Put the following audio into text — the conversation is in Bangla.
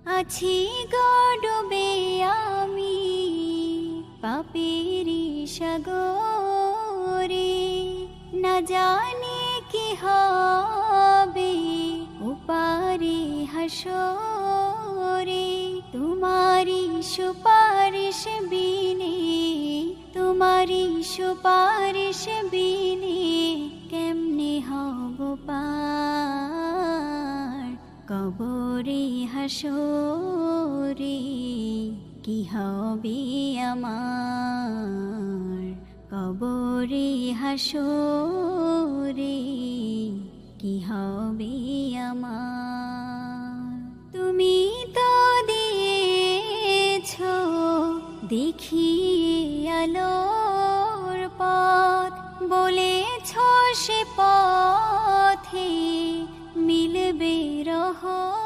আছি গডবে আমি পাপেরি সাগরে, না জানি কি হবে ওপারে হাসরে। তোমারি সুপারিশ বিনে, তোমারি সুপারিশ বিনে কেমনে হব পার। কবরে হাসরে কি হবে আমার, কবরে হাসরে কি হবে আমার। তুমি তো দিয়েছো দেখিয়ে আলোর পথ, বলেছো সে পথে মিলবে রহমত।